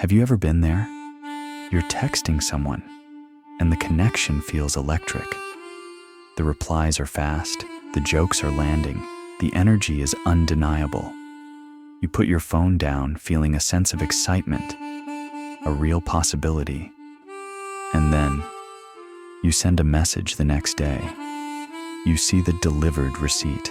Have you ever been there? You're texting someone, and the connection feels electric. The replies are fast, the jokes are landing, the energy is undeniable. You put your phone down, feeling a sense of excitement, a real possibility. And then, you send a message the next day. You see the delivered receipt.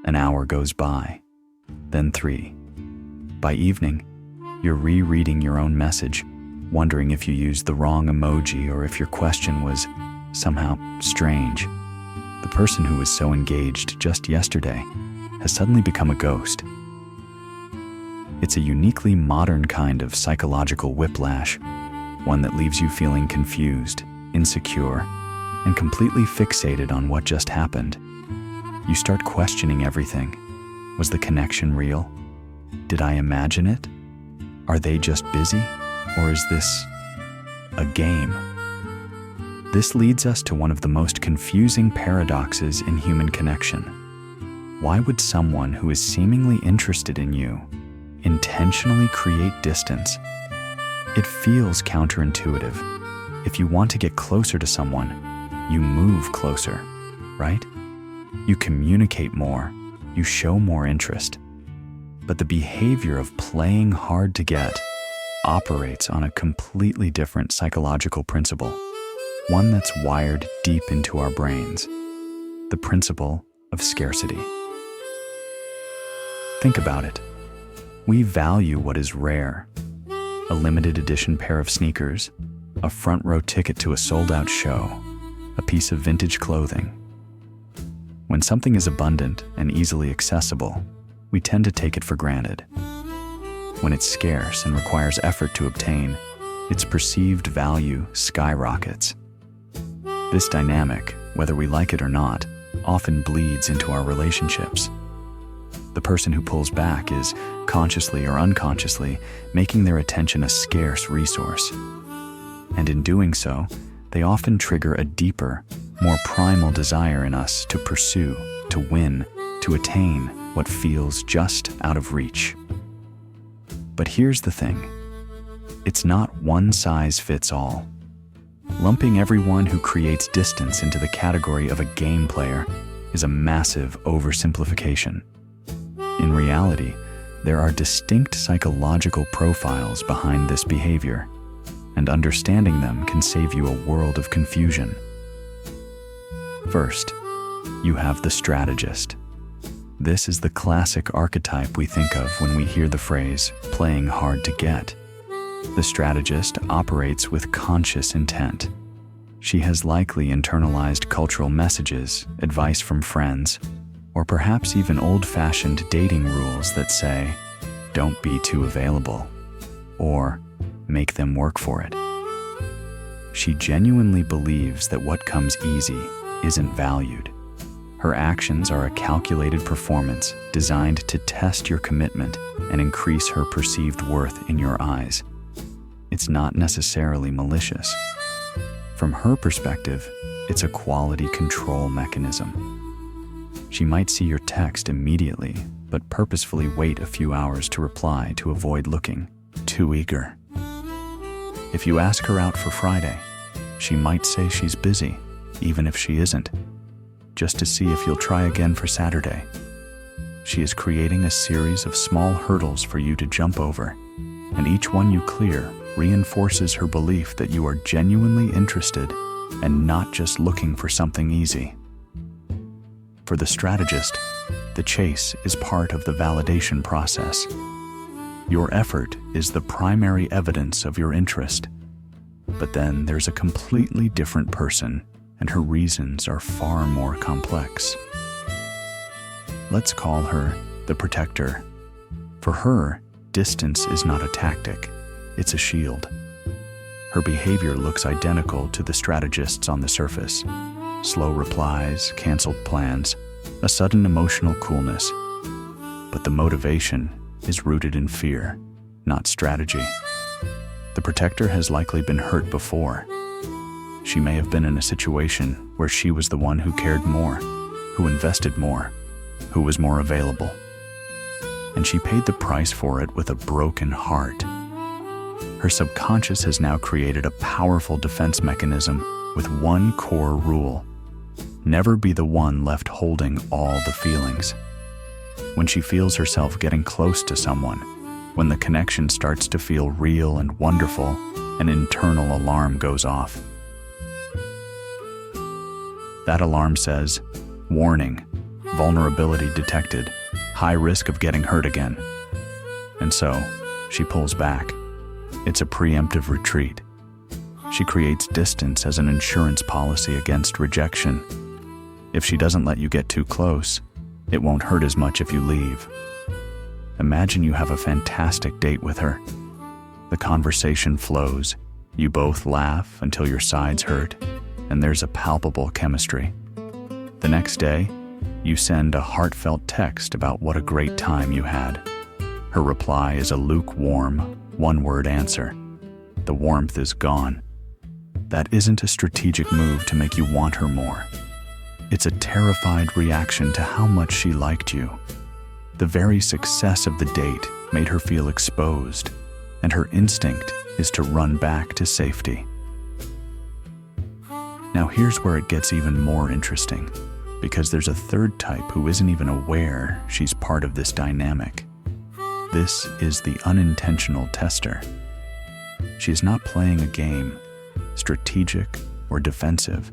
An hour goes by, then 3. By evening, you're rereading your own message, wondering if you used the wrong emoji or if your question was somehow strange. The person who was so engaged just yesterday has suddenly become a ghost. It's a uniquely modern kind of psychological whiplash, one that leaves you feeling confused, insecure, and completely fixated on what just happened. You start questioning everything. Was the connection real? Did I imagine it? Are they just busy? Or is this a game? This leads us to one of the most confusing paradoxes in human connection. Why would someone who is seemingly interested in you intentionally create distance? It feels counterintuitive. If you want to get closer to someone, you move closer, right? You communicate more, you show more interest. But the behavior of playing hard to get operates on a completely different psychological principle, one that's wired deep into our brains, the principle of scarcity. Think about it. We value what is rare: a limited edition pair of sneakers, a front row ticket to a sold-out show, a piece of vintage clothing. When something is abundant and easily accessible, we tend to take it for granted. When it's scarce and requires effort to obtain, its perceived value skyrockets. This dynamic, whether we like it or not, often bleeds into our relationships. The person who pulls back is, consciously or unconsciously, making their attention a scarce resource. And in doing so, they often trigger a deeper, more primal desire in us to pursue, to win, to attain what feels just out of reach. But here's the thing. It's not one size fits all. Lumping everyone who creates distance into the category of a game player is a massive oversimplification. In reality, there are distinct psychological profiles behind this behavior, and understanding them can save you a world of confusion. First, you have the strategist. This is the classic archetype we think of when we hear the phrase, playing hard to get. The strategist operates with conscious intent. She has likely internalized cultural messages, advice from friends, or perhaps even old-fashioned dating rules that say, don't be too available, or make them work for it. She genuinely believes that what comes easy isn't valued. Her actions are a calculated performance designed to test your commitment and increase her perceived worth in your eyes. It's not necessarily malicious. From her perspective, it's a quality control mechanism. She might see your text immediately, but purposefully wait a few hours to reply to avoid looking too eager. If you ask her out for Friday, she might say she's busy, even if she isn't, just to see if you'll try again for Saturday. She is creating a series of small hurdles for you to jump over, and each one you clear reinforces her belief that you are genuinely interested and not just looking for something easy. For the strategist, the chase is part of the validation process. Your effort is the primary evidence of your interest. But then there's a completely different person, and her reasons are far more complex. Let's call her the protector. For her, distance is not a tactic, it's a shield. Her behavior looks identical to the strategist's on the surface. Slow replies, canceled plans, a sudden emotional coolness. But the motivation is rooted in fear, not strategy. The protector has likely been hurt before. She may have been in a situation where she was the one who cared more, who invested more, who was more available. And she paid the price for it with a broken heart. Her subconscious has now created a powerful defense mechanism with one core rule: never be the one left holding all the feelings. When she feels herself getting close to someone, when the connection starts to feel real and wonderful, an internal alarm goes off. That alarm says, "Warning, vulnerability detected, high risk of getting hurt again." And so, she pulls back. It's a preemptive retreat. She creates distance as an insurance policy against rejection. If she doesn't let you get too close, it won't hurt as much if you leave. Imagine you have a fantastic date with her. The conversation flows, you both laugh until your sides hurt, and there's a palpable chemistry. The next day, you send a heartfelt text about what a great time you had. Her reply is a lukewarm, one-word answer. The warmth is gone. That isn't a strategic move to make you want her more. It's a terrified reaction to how much she liked you. The very success of the date made her feel exposed, and her instinct is to run back to safety. Now here's where it gets even more interesting, because there's a third type who isn't even aware she's part of this dynamic. This is the unintentional tester. She is not playing a game, strategic or defensive.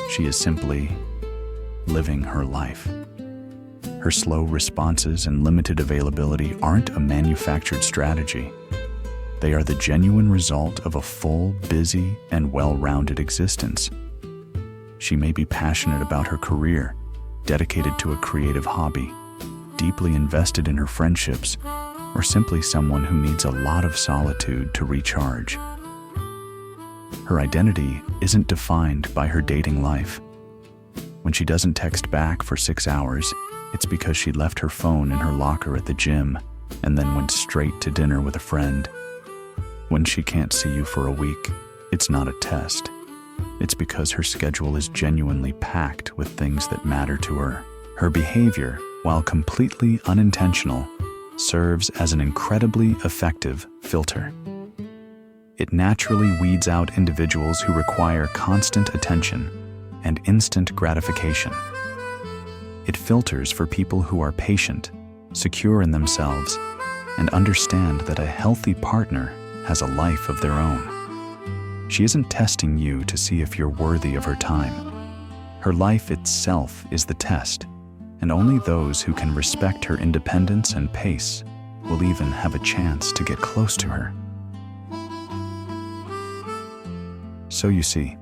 She is simply living her life. Her slow responses and limited availability aren't a manufactured strategy. They are the genuine result of a full, busy, and well-rounded existence. She may be passionate about her career, dedicated to a creative hobby, deeply invested in her friendships, or simply someone who needs a lot of solitude to recharge. Her identity isn't defined by her dating life. When she doesn't text back for 6 hours, it's because she left her phone in her locker at the gym and then went straight to dinner with a friend. When she can't see you for a week, it's not a test. It's because her schedule is genuinely packed with things that matter to her. Her behavior, while completely unintentional, serves as an incredibly effective filter. It naturally weeds out individuals who require constant attention and instant gratification. It filters for people who are patient, secure in themselves, and understand that a healthy partner has a life of their own. She isn't testing you to see if you're worthy of her time. Her life itself is the test, and only those who can respect her independence and pace will even have a chance to get close to her. So you see,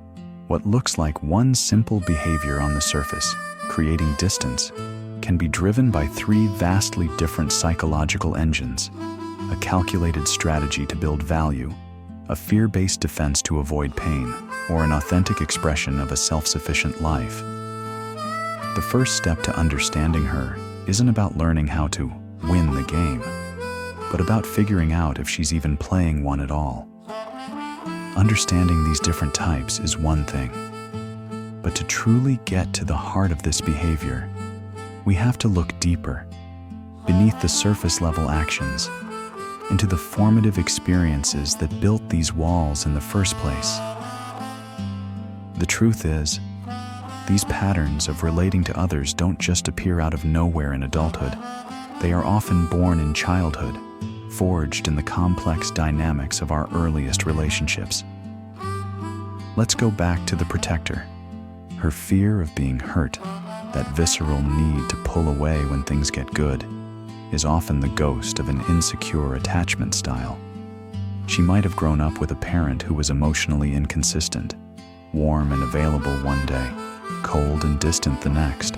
what looks like one simple behavior on the surface, creating distance, can be driven by 3 vastly different psychological engines: a calculated strategy to build value, a fear-based defense to avoid pain, or an authentic expression of a self-sufficient life. The first step to understanding her isn't about learning how to win the game, but about figuring out if she's even playing one at all. Understanding these different types is one thing, but to truly get to the heart of this behavior, we have to look deeper, beneath the surface-level actions, into the formative experiences that built these walls in the first place. The truth is, these patterns of relating to others don't just appear out of nowhere in adulthood. They are often born in childhood, forged in the complex dynamics of our earliest relationships. Let's go back to the protector. Her fear of being hurt, that visceral need to pull away when things get good, is often the ghost of an insecure attachment style. She might have grown up with a parent who was emotionally inconsistent, warm and available one day, cold and distant the next.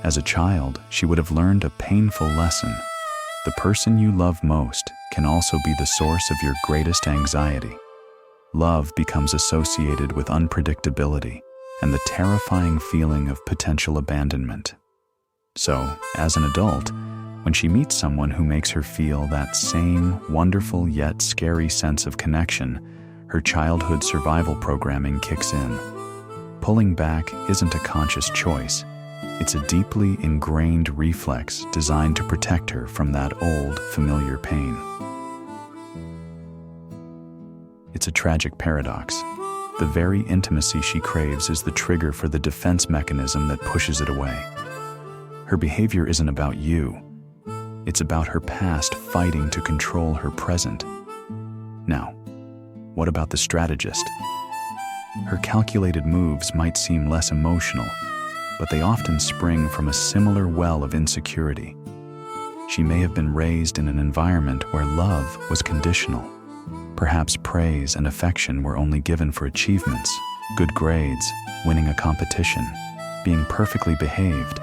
As a child, she would have learned a painful lesson. The person you love most can also be the source of your greatest anxiety. Love becomes associated with unpredictability and the terrifying feeling of potential abandonment. So, as an adult, when she meets someone who makes her feel that same wonderful yet scary sense of connection, her childhood survival programming kicks in. Pulling back isn't a conscious choice. It's a deeply ingrained reflex designed to protect her from that old, familiar pain. It's a tragic paradox. The very intimacy she craves is the trigger for the defense mechanism that pushes it away. Her behavior isn't about you. It's about her past fighting to control her present. Now, what about the strategist? Her calculated moves might seem less emotional, but they often spring from a similar well of insecurity. She may have been raised in an environment where love was conditional. Perhaps praise and affection were only given for achievements, good grades, winning a competition, being perfectly behaved.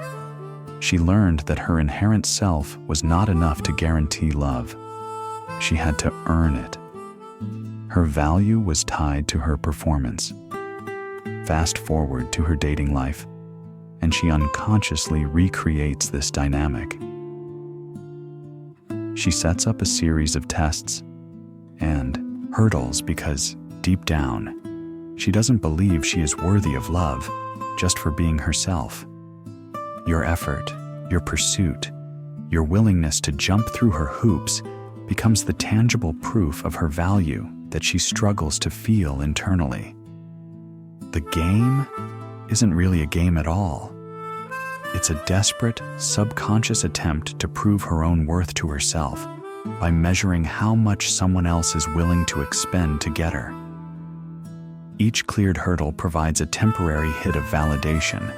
She learned that her inherent self was not enough to guarantee love. She had to earn it. Her value was tied to her performance. Fast forward to her dating life, and she unconsciously recreates this dynamic. She sets up a series of tests and hurdles because, deep down, she doesn't believe she is worthy of love just for being herself. Your effort, your pursuit, your willingness to jump through her hoops becomes the tangible proof of her value that she struggles to feel internally. The game isn't really a game at all. It's a desperate, subconscious attempt to prove her own worth to herself by measuring how much someone else is willing to expend to get her. Each cleared hurdle provides a temporary hit of validation,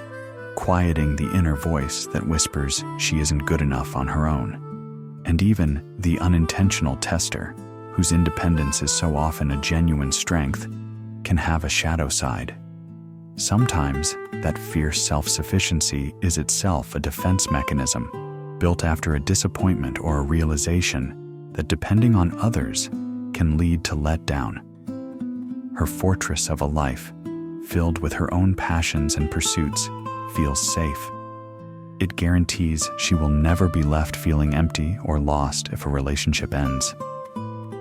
quieting the inner voice that whispers she isn't good enough on her own. And even the unintentional tester, whose independence is so often a genuine strength, can have a shadow side. Sometimes, that fierce self-sufficiency is itself a defense mechanism, built after a disappointment or a realization that depending on others can lead to letdown. Her fortress of a life, filled with her own passions and pursuits, feels safe. It guarantees she will never be left feeling empty or lost if a relationship ends.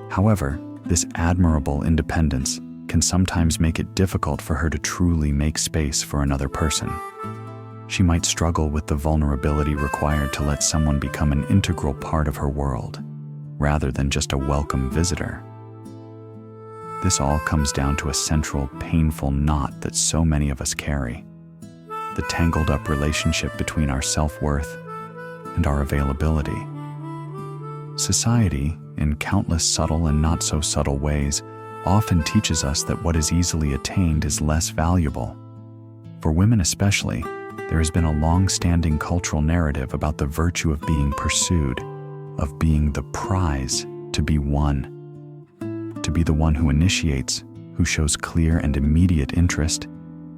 However, this admirable independence can sometimes make it difficult for her to truly make space for another person. She might struggle with the vulnerability required to let someone become an integral part of her world, rather than just a welcome visitor. This all comes down to a central, painful knot that so many of us carry: the tangled-up relationship between our self-worth and our availability. Society, in countless subtle and not-so-subtle ways, often teaches us that what is easily attained is less valuable. For women especially, there has been a long-standing cultural narrative about the virtue of being pursued, of being the prize to be won. To be the one who initiates, who shows clear and immediate interest,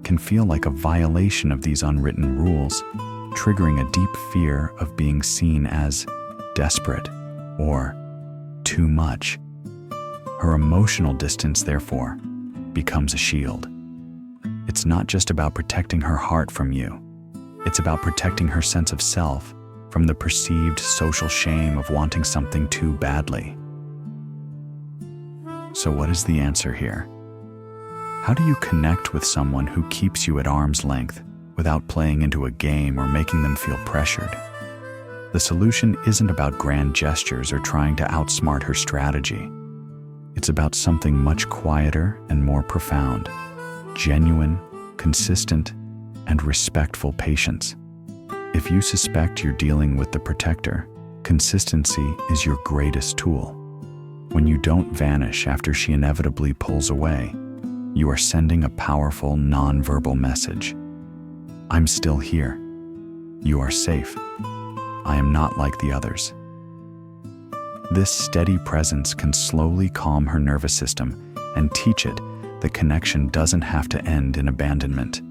can feel like a violation of these unwritten rules, triggering a deep fear of being seen as desperate or too much. Her emotional distance, therefore, becomes a shield. It's not just about protecting her heart from you. It's about protecting her sense of self from the perceived social shame of wanting something too badly. So what is the answer here? How do you connect with someone who keeps you at arm's length without playing into a game or making them feel pressured? The solution isn't about grand gestures or trying to outsmart her strategy. It's about something much quieter and more profound: genuine, consistent, and respectful patience. If you suspect you're dealing with the protector, consistency is your greatest tool. When you don't vanish after she inevitably pulls away, you are sending a powerful non-verbal message. I'm still here. You are safe. I am not like the others. This steady presence can slowly calm her nervous system and teach it that connection doesn't have to end in abandonment.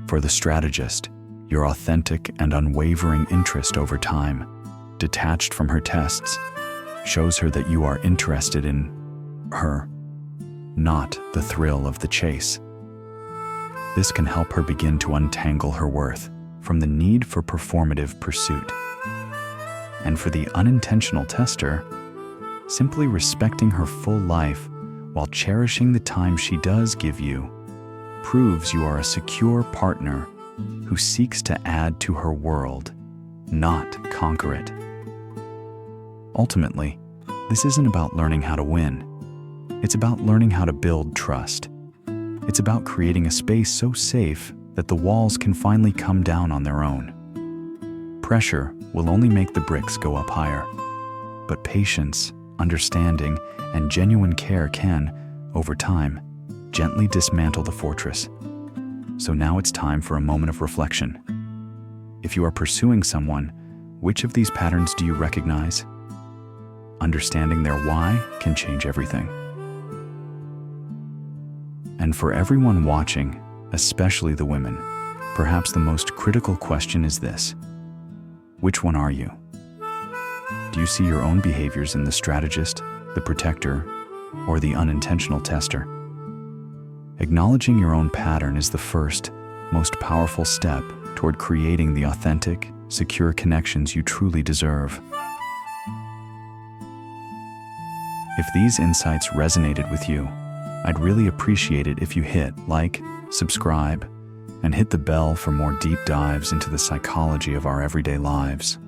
For the strategist, your authentic and unwavering interest over time, detached from her tests, shows her that you are interested in her, not the thrill of the chase. This can help her begin to untangle her worth from the need for performative pursuit. And for the unintentional tester, simply respecting her full life while cherishing the time she does give you proves you are a secure partner who seeks to add to her world, not conquer it. Ultimately, this isn't about learning how to win. It's It's about learning how to build trust. It's about creating a space so safe that the walls can finally come down on their own. Pressure will only make the bricks go up higher, but patience, understanding, and genuine care can, over time, gently dismantle the fortress. So now it's time for a moment of reflection. If you are pursuing someone, which of these patterns do you recognize? Understanding their why can change everything. And for everyone watching, especially the women, perhaps the most critical question is this: which one are you? Do you see your own behaviors in the strategist, the protector, or the unintentional tester? Acknowledging your own pattern is the first, most powerful step toward creating the authentic, secure connections you truly deserve. If these insights resonated with you, I'd really appreciate it if you hit like, subscribe, and hit the bell for more deep dives into the psychology of our everyday lives.